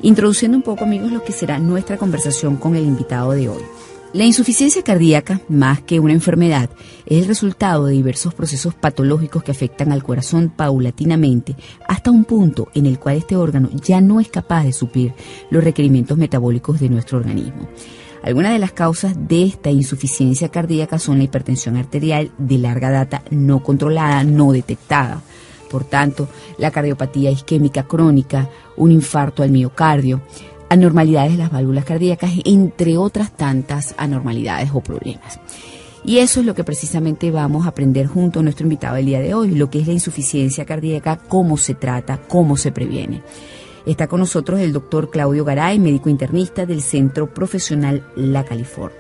introduciendo un poco, amigos, lo que será nuestra conversación con el invitado de hoy. La insuficiencia cardíaca, más que una enfermedad, es el resultado de diversos procesos patológicos que afectan al corazón paulatinamente hasta un punto en el cual este órgano ya no es capaz de suplir los requerimientos metabólicos de nuestro organismo. Algunas de las causas de esta insuficiencia cardíaca son la hipertensión arterial de larga data no controlada, no detectada. Por tanto, la cardiopatía isquémica crónica, un infarto al miocardio, anormalidades de las válvulas cardíacas, entre otras tantas anormalidades o problemas. Y eso es lo que precisamente vamos a aprender junto a nuestro invitado del día de hoy, lo que es la insuficiencia cardíaca, cómo se trata, cómo se previene. Está con nosotros el doctor Claudio Garay, médico internista del Centro Profesional La Califor.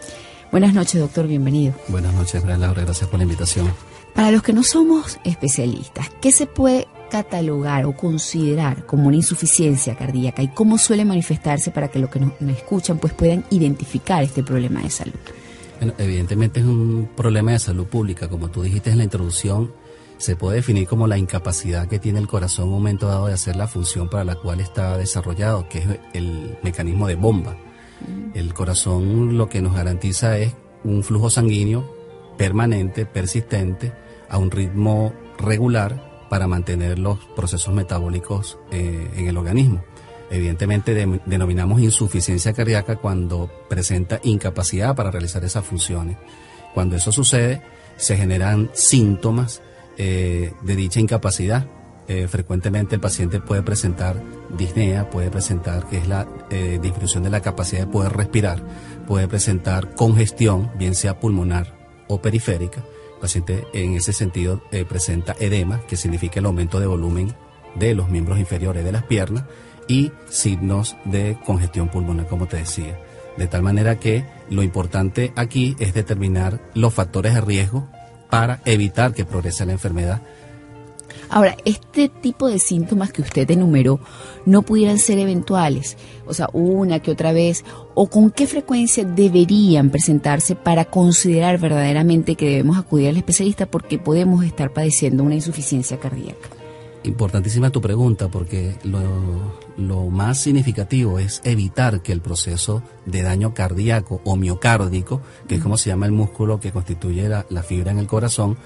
Buenas noches, doctor, bienvenido. Buenas noches, María Laura, gracias por la invitación. Para los que no somos especialistas, ¿qué se puede catalogar o considerar como una insuficiencia cardíaca y cómo suele manifestarse para que los que nos escuchan pues puedan identificar este problema de salud? Bueno, evidentemente es un problema de salud pública, como tú dijiste en la introducción, se puede definir como la incapacidad que tiene el corazón en un momento dado de hacer la función para la cual está desarrollado, que es el mecanismo de bomba. El corazón lo que nos garantiza es un flujo sanguíneo permanente, persistente, a un ritmo regular para mantener los procesos metabólicos en el organismo. Evidentemente denominamos insuficiencia cardíaca cuando presenta incapacidad para realizar esas funciones. Cuando eso sucede, se generan síntomas de dicha incapacidad. Frecuentemente el paciente puede presentar disnea, puede presentar que es la disminución de la capacidad de poder respirar, puede presentar congestión, bien sea pulmonar o periférica. El paciente en ese sentido presenta edema, que significa el aumento de volumen de los miembros inferiores de las piernas, y signos de congestión pulmonar, como te decía. De tal manera que lo importante aquí es determinar los factores de riesgo para evitar que progrese la enfermedad. Ahora, este tipo de síntomas que usted enumeró no pudieran ser eventuales, o sea, una que otra vez, o con qué frecuencia deberían presentarse para considerar verdaderamente que debemos acudir al especialista porque podemos estar padeciendo una insuficiencia cardíaca. Importantísima tu pregunta, porque lo más significativo es evitar que el proceso de daño cardíaco o miocárdico, que es como se llama el músculo que constituye la fibra en el corazón,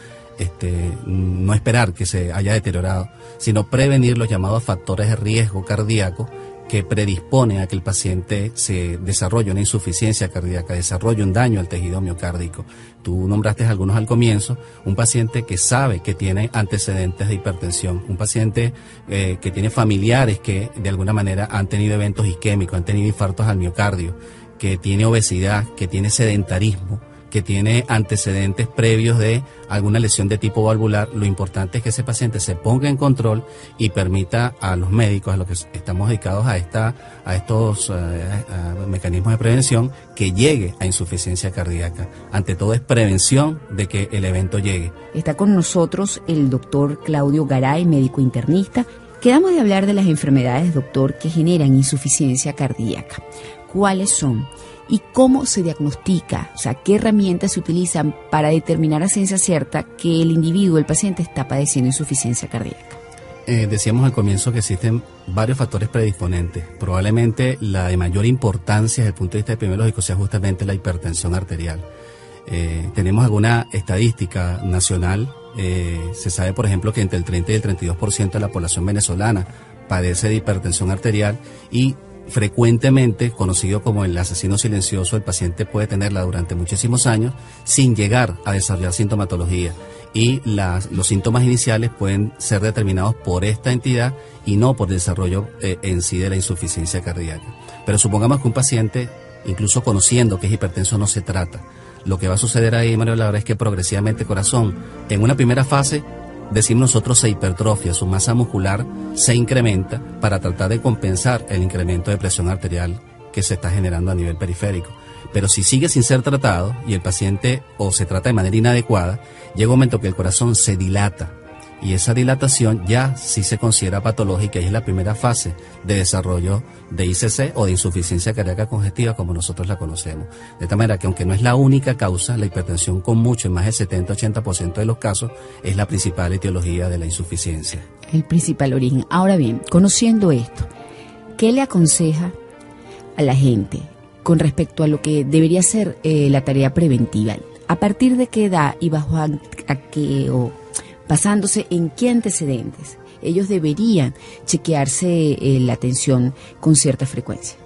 no esperar que se haya deteriorado, sino prevenir los llamados factores de riesgo cardíaco que predisponen a que el paciente se desarrolle una insuficiencia cardíaca, desarrolle un daño al tejido miocárdico. Tú nombraste algunos al comienzo, un paciente que sabe que tiene antecedentes de hipertensión, un paciente que tiene familiares que de alguna manera han tenido eventos isquémicos, han tenido infartos al miocardio, que tiene obesidad, que tiene sedentarismo, que tiene antecedentes previos de alguna lesión de tipo valvular. Lo importante es que ese paciente se ponga en control y permita a los médicos, a los que estamos dedicados a estos mecanismos de prevención, que llegue a insuficiencia cardíaca. Ante todo es prevención de que el evento llegue. Está con nosotros el doctor Claudio Garay, médico internista. Quedamos de hablar de las enfermedades, doctor, que generan insuficiencia cardíaca. ¿Cuáles son? ¿Y cómo se diagnostica? O sea, ¿qué herramientas se utilizan para determinar a ciencia cierta que el individuo, el paciente, está padeciendo insuficiencia cardíaca? Decíamos al comienzo que existen varios factores predisponentes. Probablemente la de mayor importancia desde el punto de vista epidemiológico sea justamente la hipertensión arterial. Tenemos alguna estadística nacional. Se sabe, por ejemplo, que entre el 30 y el 32% de la población venezolana padece de hipertensión arterial, y frecuentemente conocido como el asesino silencioso. El paciente puede tenerla durante muchísimos años sin llegar a desarrollar sintomatología, y los síntomas iniciales pueden ser determinados por esta entidad y no por el desarrollo en sí de la insuficiencia cardíaca. Pero supongamos que un paciente, incluso conociendo que es hipertenso, no se trata. Lo que va a suceder ahí, María Laura, es que progresivamente el corazón, en una primera fase, decimos nosotros, se hipertrofia, su masa muscular se incrementa para tratar de compensar el incremento de presión arterial que se está generando a nivel periférico. Pero si sigue sin ser tratado y el paciente o se trata de manera inadecuada, llega un momento que el corazón se dilata, y esa dilatación ya sí se considera patológica y es la primera fase de desarrollo de ICC o de insuficiencia cardíaca congestiva, como nosotros la conocemos. De tal manera que, aunque no es la única causa, la hipertensión con mucho, en más del 70-80% de los casos, es la principal etiología de la insuficiencia. El principal origen. Ahora bien, conociendo esto, ¿qué le aconseja a la gente con respecto a lo que debería ser la tarea preventiva? ¿A partir de qué edad y bajo a qué, o basándose en qué antecedentes ellos deberían chequearse la atención con cierta frecuencia?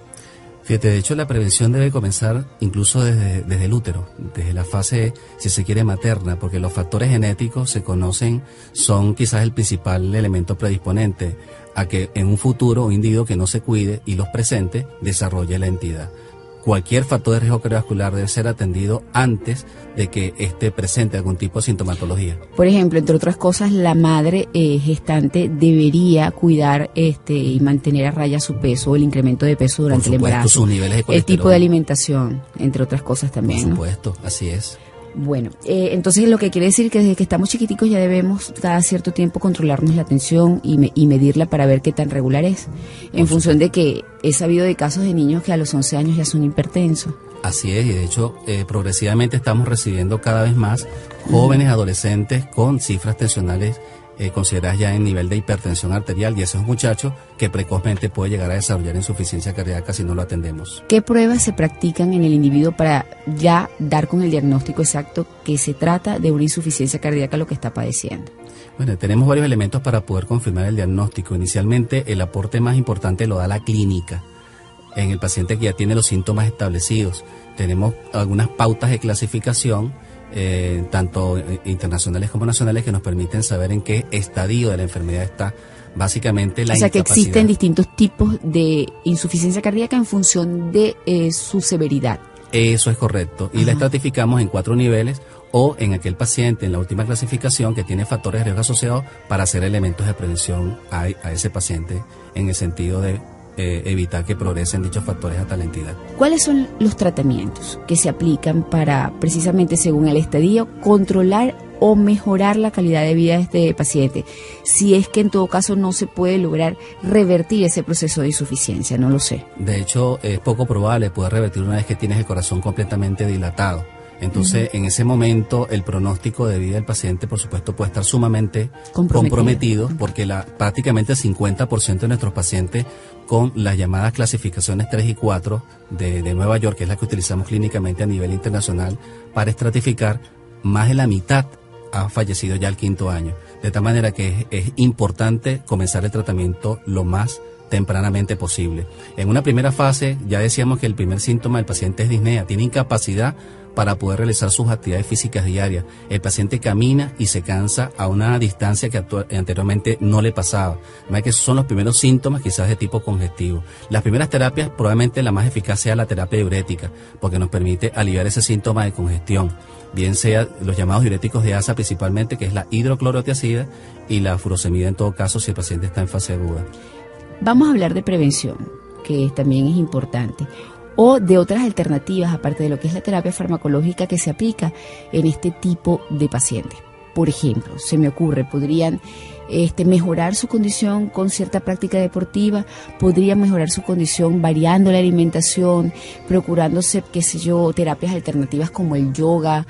Fíjate, de hecho la prevención debe comenzar incluso desde el útero, desde la fase, si se quiere, materna, porque los factores genéticos se conocen, son quizás el principal elemento predisponente a que en un futuro un individuo que no se cuide y los presente desarrolle la entidad. Cualquier factor de riesgo cardiovascular debe ser atendido antes de que esté presente algún tipo de sintomatología. Por ejemplo, entre otras cosas, la madre gestante debería cuidar y mantener a raya su peso o el incremento de peso durante el embarazo. Sus niveles de colesterol. El tipo de alimentación, entre otras cosas también. Por supuesto, ¿no? Así es. Bueno, entonces lo que quiere decir que desde que estamos chiquiticos ya debemos cada cierto tiempo controlarnos la tensión y medirla para ver qué tan regular es, en función de que he sabido de casos de niños que a los 11 años ya son hipertensos. Así es, y de hecho progresivamente estamos recibiendo cada vez más jóvenes adolescentes con cifras tensionales consideradas ya en nivel de hipertensión arterial, y ese es un muchacho que precozmente puede llegar a desarrollar insuficiencia cardíaca si no lo atendemos. ¿Qué pruebas se practican en el individuo para ya dar con el diagnóstico exacto que se trata de una insuficiencia cardíaca lo que está padeciendo? Bueno, tenemos varios elementos para poder confirmar el diagnóstico. Inicialmente, el aporte más importante lo da la clínica. En el paciente que ya tiene los síntomas establecidos, tenemos algunas pautas de clasificación, tanto internacionales como nacionales, que nos permiten saber en qué estadio de la enfermedad está. Básicamente la incapacidad. O sea, que existen distintos tipos de insuficiencia cardíaca en función de su severidad. Eso es correcto. Y la estratificamos en 4 niveles, o en aquel paciente en la última clasificación que tiene factores de riesgo asociados, para hacer elementos de prevención a ese paciente, en el sentido de evitar que progresen dichos factores hasta la entidad. ¿Cuáles son los tratamientos que se aplican para, precisamente según el estadio, controlar o mejorar la calidad de vida de este paciente, si es que en todo caso no se puede lograr revertir ese proceso de insuficiencia? No lo sé. De hecho, es poco probable poder revertir una vez que tienes el corazón completamente dilatado. Entonces, en ese momento, el pronóstico de vida del paciente, por supuesto, puede estar sumamente comprometido, porque prácticamente el 50% de nuestros pacientes con las llamadas clasificaciones 3 y 4 de Nueva York, que es la que utilizamos clínicamente a nivel internacional para estratificar, más de la mitad ha fallecido ya al 5º año. De tal manera que es importante comenzar el tratamiento lo más tempranamente posible. En una primera fase, ya decíamos que el primer síntoma del paciente es disnea, tiene incapacidad para poder realizar sus actividades físicas diarias. El paciente camina y se cansa a una distancia que anteriormente no le pasaba. Que esos son los primeros síntomas, quizás de tipo congestivo. Las primeras terapias, probablemente la más eficaz sea la terapia diurética, porque nos permite aliviar ese síntoma de congestión, bien sea los llamados diuréticos de ASA principalmente, que es la hidroclorotiazida, y la furosemida en todo caso si el paciente está en fase aguda. Vamos a hablar de prevención, que también es importante, o de otras alternativas, aparte de lo que es la terapia farmacológica que se aplica en este tipo de pacientes. Por ejemplo, se me ocurre, podrían mejorar su condición con cierta práctica deportiva, podrían mejorar su condición variando la alimentación, procurándose, qué sé yo, terapias alternativas como el yoga,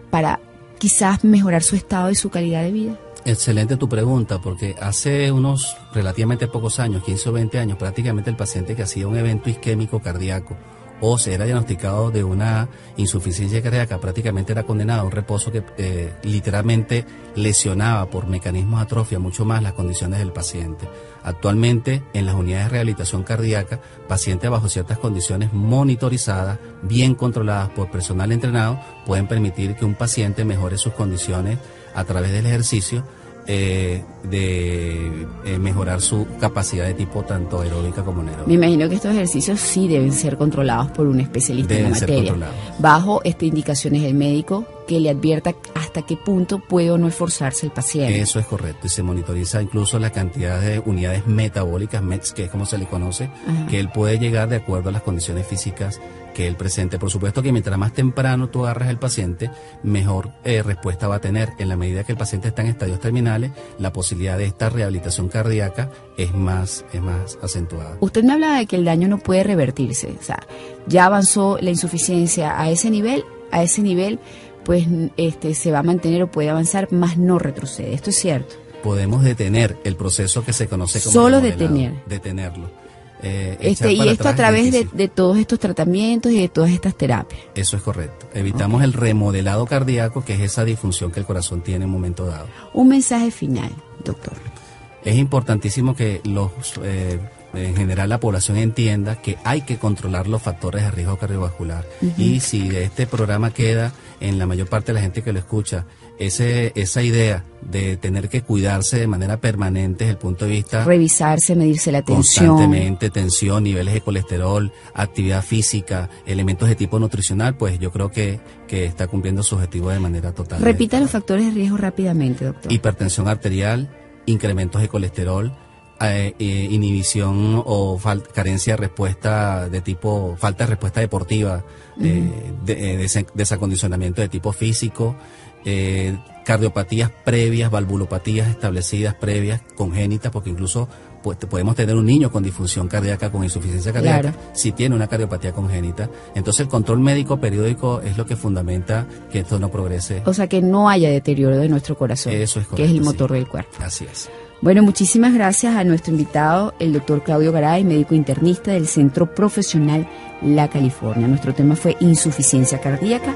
para quizás mejorar su estado y su calidad de vida. Excelente tu pregunta, porque hace unos relativamente pocos años, 15 o 20 años, prácticamente el paciente que hacía un evento isquémico cardíaco o se era diagnosticado de una insuficiencia cardíaca, prácticamente era condenado a un reposo que literalmente lesionaba por mecanismos de atrofia mucho más las condiciones del paciente. Actualmente, en las unidades de rehabilitación cardíaca, pacientes bajo ciertas condiciones monitorizadas, bien controladas por personal entrenado, pueden permitir que un paciente mejore sus condiciones a través del ejercicio, de mejorar su capacidad de tipo tanto aeróbica como anaeróbica. Me imagino que estos ejercicios sí deben ser controlados por un especialista en la materia, bajo indicaciones del médico, que le advierta hasta qué punto puede o no esforzarse el paciente. Eso es correcto, y se monitoriza incluso la cantidad de unidades metabólicas, METs, que es como se le conoce, que él puede llegar de acuerdo a las condiciones físicas que él presente. Por supuesto que mientras más temprano tú agarras al paciente, mejor respuesta va a tener. En la medida que el paciente está en estadios terminales, la posibilidad de esta rehabilitación cardíaca es más acentuada. Usted me habla de que el daño no puede revertirse, o sea, ya avanzó la insuficiencia a ese nivel, pues se va a mantener o puede avanzar, más no retrocede. ¿Esto es cierto? podemos detener el proceso que se conoce como solo remodelado. Detenerlo. Y esto a través de todos estos tratamientos y de todas estas terapias. Eso es correcto. Evitamos el remodelado cardíaco, que es esa disfunción que el corazón tiene en un momento dado. Un mensaje final, doctor. Es importantísimo que en general la población entienda que hay que controlar los factores de riesgo cardiovascular. Y si de este programa queda en la mayor parte de la gente que lo escucha esa idea de tener que cuidarse de manera permanente desde el punto de vista... Revisarse, medirse la tensión. Constantemente, tensión, niveles de colesterol, actividad física, elementos de tipo nutricional, pues yo creo que está cumpliendo su objetivo de manera total. Repita los factores de riesgo rápidamente, doctor. Hipertensión arterial, incrementos de colesterol, inhibición o carencia de respuesta de tipo, falta de respuesta deportiva, desacondicionamiento de tipo físico, cardiopatías previas, valvulopatías establecidas previas, congénitas, porque incluso pues podemos tener un niño con disfunción cardíaca, con insuficiencia cardíaca, si tiene una cardiopatía congénita. Entonces el control médico periódico es lo que fundamenta que esto no progrese. O sea, que no haya deterioro de nuestro corazón. Eso es correcto, que es el motor del cuerpo. Así es. Bueno, muchísimas gracias a nuestro invitado, el doctor Claudio Garay, médico internista del Centro Profesional La California. Nuestro tema fue insuficiencia cardíaca.